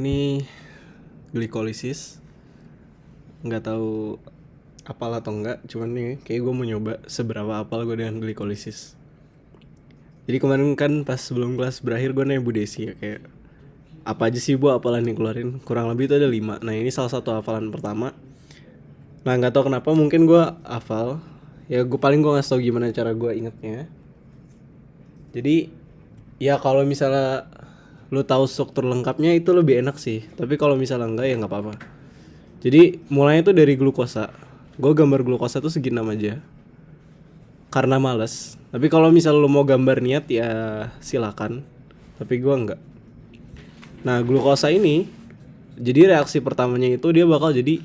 Ini glikolisis, nggak tahu apal atau enggak, cuman nih kayak gue mau nyoba seberapa apal gue dengan glikolisis. Jadi kemarin kan pas sebelum kelas berakhir gue nanya Bu Desi ya, kayak apa aja sih Bu apalan yang keluarin, kurang lebih itu ada 5. Nah ini salah satu hafalan pertama. Nah nggak tahu kenapa, mungkin gue hafal ya, gue ngasih tau gimana cara gue ingetnya. Jadi ya kalau misalnya lu tahu struktur lengkapnya itu lebih enak sih, tapi kalau misalnya enggak ya nggak apa-apa. Jadi mulainya tuh dari glukosa. Gue gambar glukosa tuh segi 6 aja karena males. Tapi kalau misal lo mau gambar niat ya silakan. Tapi gue enggak. Nah glukosa ini, jadi reaksi pertamanya itu dia bakal jadi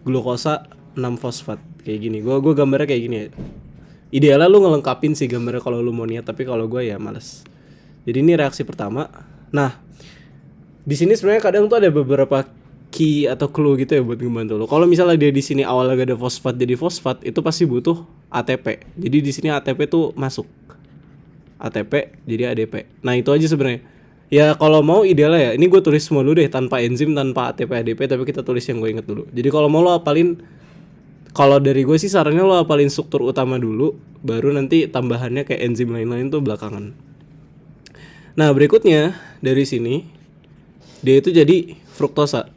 glukosa 6 fosfat kayak gini. Gue gambarnya kayak gini ya. Idealnya lu ngelengkapin sih gambarnya kalau lu mau niat, tapi kalau gue ya males. Jadi ini reaksi pertama. Nah di sini sebenarnya kadang tuh ada beberapa key atau clue gitu ya buat ngebantu lo. Kalau misalnya dia di sini awalnya gak ada fosfat jadi fosfat, itu pasti butuh ATP. Jadi di sini ATP tuh masuk. ATP jadi ADP. Nah, itu aja sebenarnya. Ya kalau mau idealnya ya, ini gue tulis semua dulu deh, tanpa enzim, tanpa ATP ADP, tapi kita tulis yang gue inget dulu. Jadi kalau mau lo apalin, kalau dari gue sih sarannya lo apalin struktur utama dulu, baru nanti tambahannya kayak enzim lain-lain tuh belakangan. Nah, berikutnya dari sini dia itu jadi fruktosa.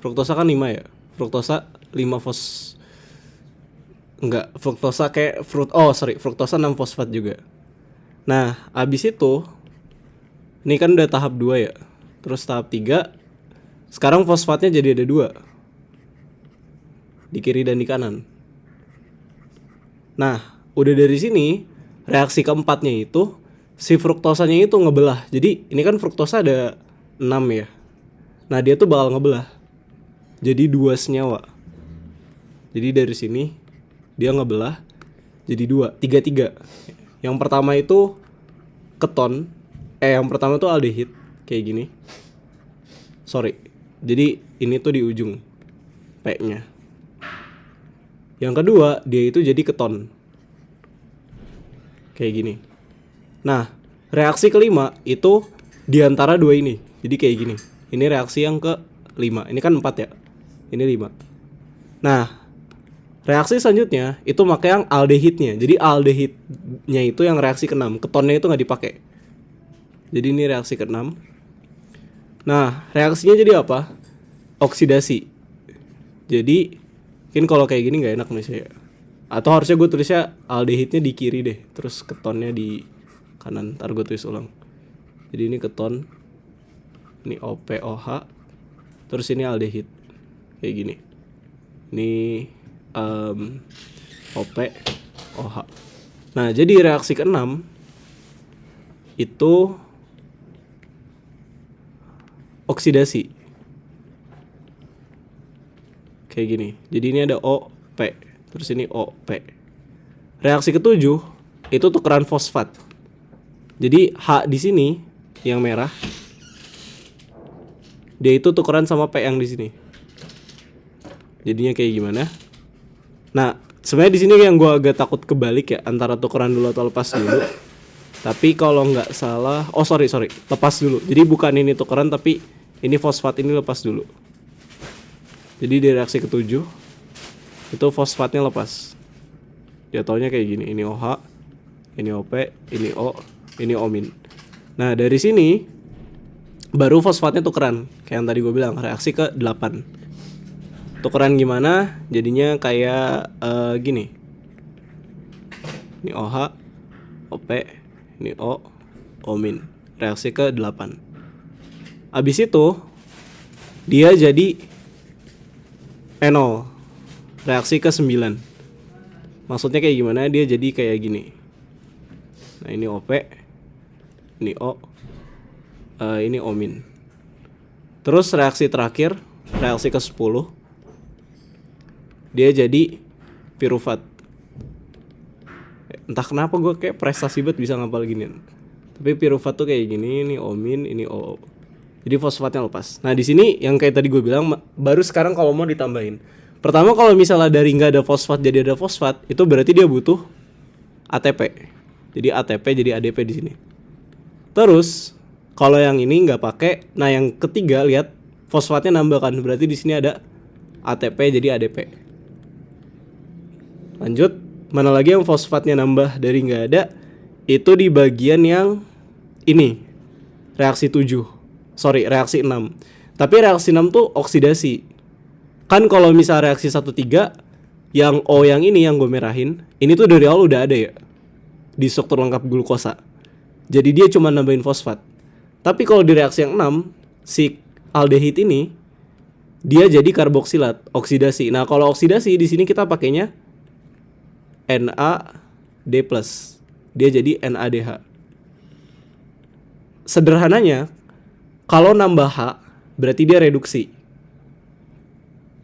Fruktosa kan 5 ya. Fruktosa 5 enggak, fruktosa kayak fruktosa 6 fosfat juga. Nah, abis itu ini kan udah tahap 2 ya. Terus tahap 3, sekarang fosfatnya jadi ada 2. Di kiri dan di kanan. Nah, udah dari sini reaksi keempatnya itu si fruktosanya itu ngebelah. Jadi ini kan fruktosa ada 6 ya. Nah, dia tuh bakal ngebelah jadi 2 senyawa. Jadi dari sini dia ngebelah jadi 2, 3. Yang pertama itu keton. Yang pertama tuh aldehid kayak gini. Sorry. Jadi ini tuh di ujung P-nya. Yang kedua dia itu jadi keton. Kayak gini. Nah, reaksi kelima itu di antara 2 ini. Jadi kayak gini. Ini reaksi yang ke-5. Ini kan 4 ya. Ini 5. Nah, reaksi selanjutnya itu pakai yang aldehidnya. Jadi aldehidnya itu yang reaksi ke-6. Ketonnya itu nggak dipakai. Jadi ini reaksi ke-6. Nah, reaksinya jadi apa? Oksidasi. Jadi mungkin kalau kayak gini nggak enak misalnya. Atau harusnya gue tulisnya aldehidnya di kiri deh, terus ketonnya di kanan. Ntar gue tulis ulang. Jadi ini keton, ini OPOH, terus ini aldehid kayak gini. Ini OPOH. Nah, jadi reaksi ke-6 itu oksidasi. Kayak gini. Jadi ini ada OP, terus ini OP. Reaksi ke-7 itu tukeran fosfat. Jadi H di sini yang merah, dia itu tukeran sama P yang di sini. Jadinya kayak gimana? Nah, sebenarnya di sini yang gue agak takut kebalik ya, antara tukeran dulu atau lepas dulu. Tapi kalau nggak salah, sorry, lepas dulu. Jadi bukan ini tukeran, tapi ini fosfat ini lepas dulu. Jadi di reaksi ke-7 itu fosfatnya lepas. Ya taunya kayak gini. Ini OH, ini OP, ini O, ini omin. Nah dari sini baru fosfatnya tukeran. Kayak yang tadi gue bilang, reaksi ke-8. Tukeran gimana? Jadinya kayak gini. Ini OH, OP, ini O, omin. Reaksi ke-8. Abis itu dia jadi enol. Reaksi ke-9. Maksudnya kayak gimana? Dia jadi kayak gini. Nah ini OP, ini O, ini omin. Terus reaksi terakhir, reaksi ke-10, dia jadi pirufat. Entah kenapa gue kayak prestasi banget bisa ngapal ginian. Tapi pirufat tuh kayak gini, ini omin, ini O. Jadi fosfatnya lepas. Nah di sini yang kayak tadi gue bilang, baru sekarang kalau mau ditambahin. Pertama kalau misalnya dari nggak ada fosfat jadi ada fosfat, itu berarti dia butuh ATP. Jadi ATP jadi ADP di sini. Terus Kalau yang ini nggak pakai. Nah yang ketiga lihat fosfatnya nambah kan, berarti di sini ada ATP jadi ADP. Lanjut, mana lagi yang fosfatnya nambah dari nggak ada? Itu di bagian yang ini, reaksi 6. Tapi reaksi 6 tuh oksidasi. Kan kalau misal reaksi 1,3, yang O yang ini yang gue merahin, ini tuh dari awal udah ada ya di struktur lengkap glukosa. Jadi dia cuma nambahin fosfat. Tapi kalau di reaksi yang 6, si aldehid ini dia jadi karboksilat, oksidasi. Nah, kalau oksidasi di sini kita pakainya NAD+. Dia jadi NADH. Sederhananya, kalau nambah H berarti dia reduksi.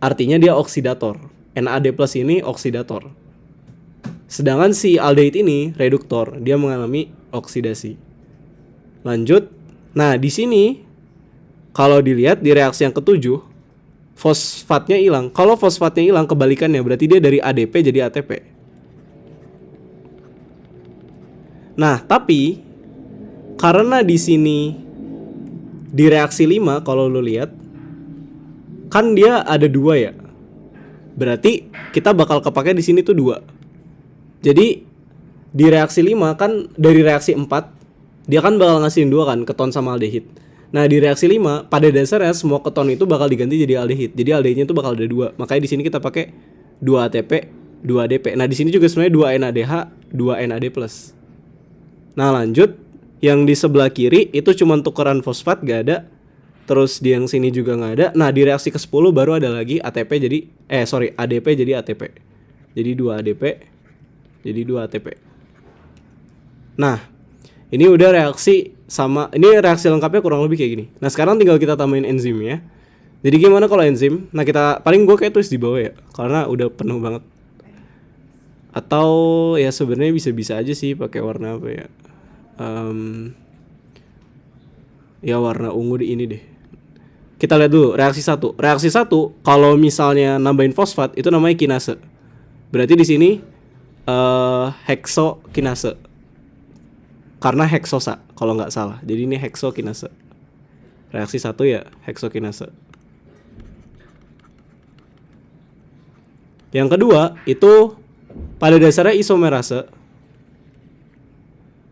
Artinya dia oksidator. NAD+ ini oksidator. Sedangkan si aldehid ini reduktor, dia mengalami oksidasi. Lanjut. Nah, di sini kalau dilihat di reaksi yang ketujuh, fosfatnya hilang. Kalau fosfatnya hilang, kebalikannya berarti dia dari ADP jadi ATP. Nah, tapi karena di sini di reaksi 5 kalau lu lihat kan dia ada 2 ya. Berarti kita bakal kepake di sini tuh 2. Jadi di reaksi 5 kan dari reaksi 4 dia kan bakal ngasihin 2 kan, keton sama aldehid. Nah, di reaksi 5 pada dasarnya semua keton itu bakal diganti jadi aldehid. Jadi aldehidnya itu bakal ada 2. Makanya di sini kita pakai 2 ATP, 2 ADP. Nah, di sini juga sebenarnya 2 NADH, 2 NAD+. Nah, lanjut, yang di sebelah kiri itu cuma tukeran fosfat gak ada. Terus di yang sini juga gak ada. Nah, di reaksi ke-10 baru ada lagi ATP jadi ADP jadi ATP. Jadi 2 ADP jadi 2 ATP. Nah, ini udah reaksi sama, ini reaksi lengkapnya kurang lebih kayak gini. Nah, sekarang tinggal kita tambahin enzimnya. Jadi gimana kalau enzim? Nah, kita paling gue kayak tulis di bawah ya, karena udah penuh banget. Atau ya sebenarnya bisa-bisa aja sih pakai warna apa ya? Ya warna ungu di ini deh. Kita lihat dulu reaksi 1. Reaksi 1 kalau misalnya nambahin fosfat itu namanya kinase. Berarti di sini heksokinase. Karena heksosa kalau nggak salah. Jadi ini heksokinase. Reaksi 1 ya heksokinase. Yang kedua itu pada dasarnya isomerase.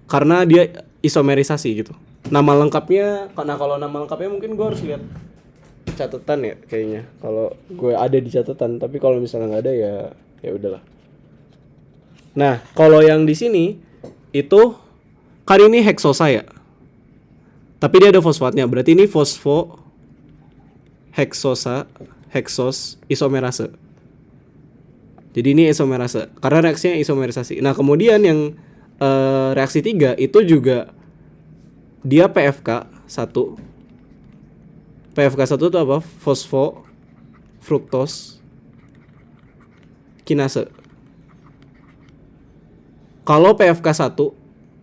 Karena dia isomerisasi gitu. Nama lengkapnya, karena kalau nama lengkapnya mungkin gue harus lihat catatan ya kayaknya. Kalau gue ada di catatan, tapi kalau misalnya nggak ada ya udahlah. Nah, kalau yang di sini itu kan ini heksosa ya. Tapi dia ada fosfatnya. Berarti ini fosfo heksosa, heksos isomerase. Jadi ini isomerase karena reaksinya isomerisasi. Nah, kemudian yang reaksi 3 itu juga dia PFK 1. PFK 1 itu apa? Fosfo fruktos kinase. Kalau PFK 1,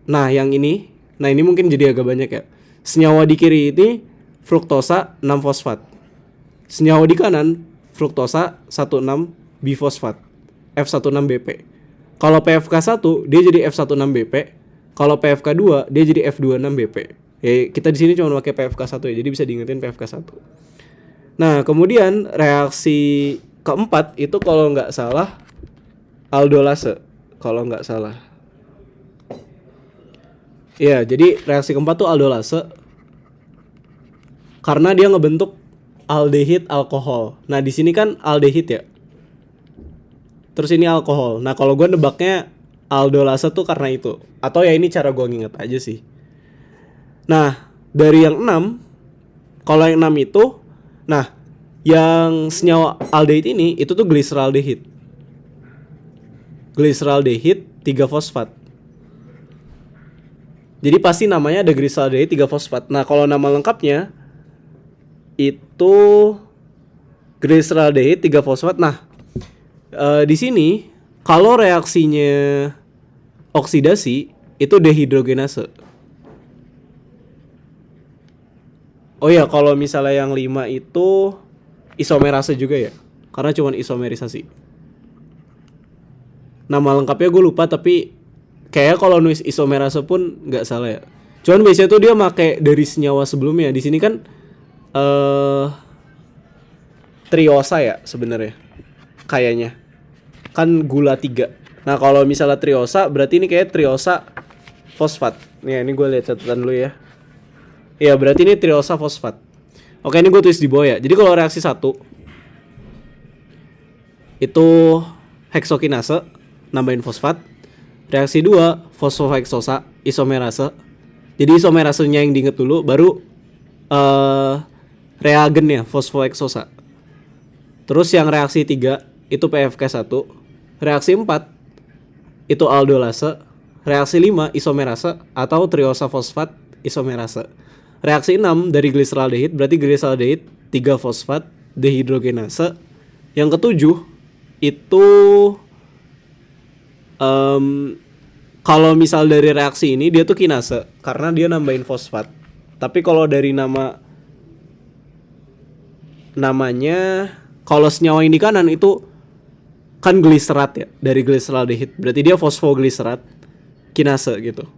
nah yang ini, nah ini mungkin jadi agak banyak ya. Senyawa di kiri ini fruktosa 6 fosfat. Senyawa di kanan fruktosa 16 bifosfat. F16BP. Kalau PFK 1 dia jadi F16BP. Kalau PFK 2 dia jadi F26BP. Ya, kita di sini cuma pakai PFK 1 ya. Jadi bisa diingetin PFK 1. Nah, kemudian reaksi keempat itu kalau nggak salah aldolase. Kalau nggak salah. Ya, jadi reaksi keempat tuh aldolase. Karena dia ngebentuk aldehid alkohol. Nah, di sini kan aldehid ya. Terus ini alkohol. Nah, kalau gue nebaknya aldolase tuh karena itu. Atau ya ini cara gue nginget aja sih. Nah, dari yang 6, kalau yang 6 itu, nah, yang senyawa aldehid ini itu tuh gliseraldehid. Gliseraldehid 3 fosfat. Jadi pasti namanya ada gliseraldehid 3 fosfat. Nah, kalau nama lengkapnya itu gliseraldehid 3 fosfat. Nah, di sini kalau reaksinya oksidasi itu dehidrogenase. Oh ya, kalau misalnya yang 5 itu isomerase juga ya. Karena cuma isomerisasi. Nama lengkapnya gue lupa, tapi kayaknya kalau nulis isomerase pun nggak salah ya. Cuman biasanya tuh dia make dari senyawa sebelumnya. Di sini kan triosa ya sebenarnya. Kayaknya. Kan gula 3. Nah, kalau misalnya triosa berarti ini kayak triosa fosfat. Nih, ini gue lihat catatan dulu ya. Iya, berarti ini triosa fosfat. Oke, ini gue tulis di bawah ya. Jadi kalau reaksi 1 itu heksokinase nambahin fosfat. Reaksi 2 fosfoheksosa isomerase. Jadi isomerasenya yang diinget dulu, baru reagennya fosfoheksosa. Terus yang reaksi 3 itu PFK1. Reaksi 4 itu aldolase. Reaksi 5 isomerase atau triosa fosfat isomerase. Reaksi 6 dari gliseraldehid, berarti gliseraldehid 3 fosfat dehidrogenase. Yang ketujuh itu kalau misal dari reaksi ini dia tuh kinase karena dia nambahin fosfat. Tapi kalau dari namanya kalau senyawa ini kanan itu kan gliserat ya, dari gliseraldehid. Berarti dia fosfogliserat kinase gitu.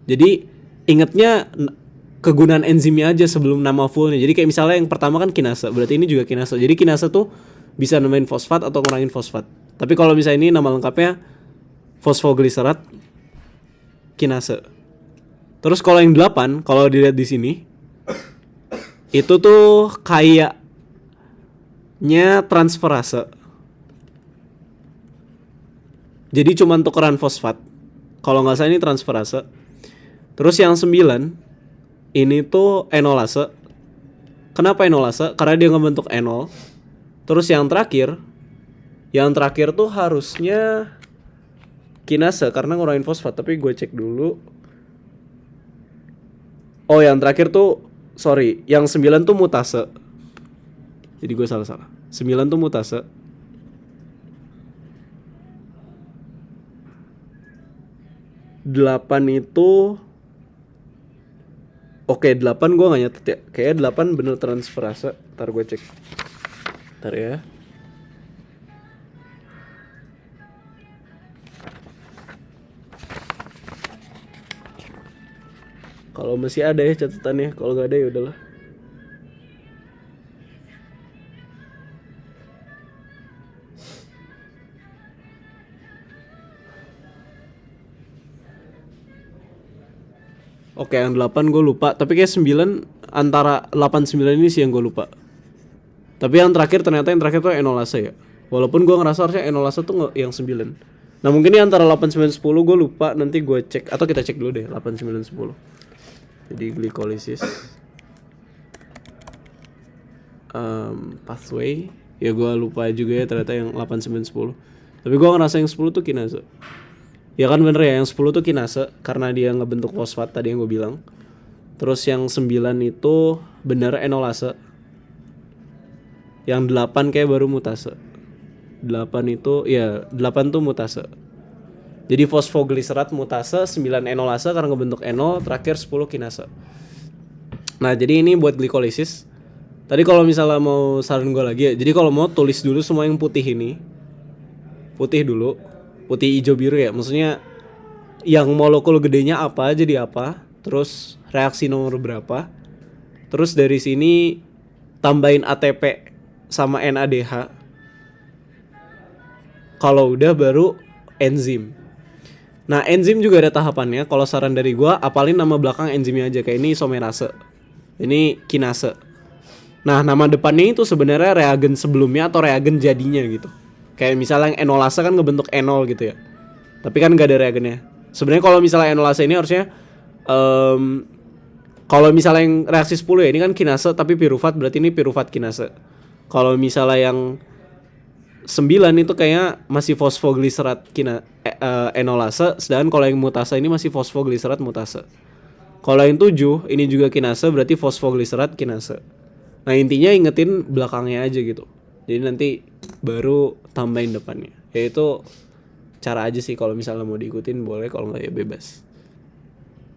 Jadi ingatnya kegunaan enzimnya aja sebelum nama fullnya. Jadi kayak misalnya yang pertama kan kinase, berarti ini juga kinase. Jadi kinase tuh bisa nambahin fosfat atau ngurangin fosfat. Tapi kalau misalnya ini nama lengkapnya fosfogliserat kinase. Terus kalau yang 8, kalau dilihat di sini itu tuh kayaknya transferase. Jadi cuma tukeran fosfat. Kalau nggak salah ini transferase. Terus yang 9 ini tuh enolase. Kenapa enolase? Karena dia ngebentuk enol. Terus yang terakhir tuh harusnya kinase karena ngurangin fosfat. Tapi gue cek dulu. Oh, yang terakhir tuh yang 9 tuh mutase. Jadi gue salah. 9 tuh mutase. 8 itu Oke, 8 gue gak nyatet ya. Kayaknya 8 bener transferase. Ntar gue cek. Ntar ya. Kalau masih ada ya catatannya. Kalau gak ada ya udahlah. Oke, yang 8 gue lupa. Tapi kayak 9 antara 8 9 ini sih yang gue lupa. Tapi yang terakhir ternyata tuh enolase ya. Walaupun gue ngerasa harusnya enolase tuh yang 9. Nah mungkin ini antara 8 9 10 gue lupa. Nanti gue cek. Atau kita cek dulu deh 8 9 10. Jadi glikolisis pathway. Ya gue lupa juga ya ternyata yang 8 9 10. Tapi gue ngerasa yang 10 tuh kinase. Ya kan bener ya, yang 10 tuh kinase karena dia ngebentuk fosfat tadi yang gue bilang. Terus yang 9 itu bener enolase. Yang 8 kayak baru mutase. 8 itu ya 8 tuh mutase. Jadi fosfogliserat mutase, 9 enolase karena ngebentuk enol, terakhir 10 kinase. Nah, jadi ini buat glikolisis. Tadi kalau misalnya mau saran gue lagi ya, jadi kalau mau tulis dulu semua yang putih ini. Putih dulu. Putih hijau biru ya, maksudnya yang molekul gedenya apa jadi apa, terus reaksi nomor berapa, terus dari sini tambahin ATP sama NADH. Kalau udah baru enzim. Nah enzim juga ada tahapannya. Kalau saran dari gua apalin nama belakang enzimnya aja, kayak ini isomerase, ini kinase. Nah nama depannya itu sebenarnya reagen sebelumnya atau reagen jadinya gitu. Kayak misalnya yang enolase kan ngebentuk enol gitu ya. Tapi kan gak ada reagennya. Sebenarnya kalau misalnya enolase ini harusnya kalau misalnya yang reaksi 10 ya ini kan kinase tapi pirufat, berarti ini pirufat kinase. Kalau misalnya yang 9 itu kayaknya masih fosfogliserat enolase, sedangkan kalau yang mutase ini masih fosfogliserat mutase. Kalau yang 7 ini juga kinase, berarti fosfogliserat kinase. Nah intinya ingetin belakangnya aja gitu. Jadi nanti baru tambahin depannya. Yaitu cara aja sih, kalau misalnya mau diikutin boleh, kalau nggak ya bebas.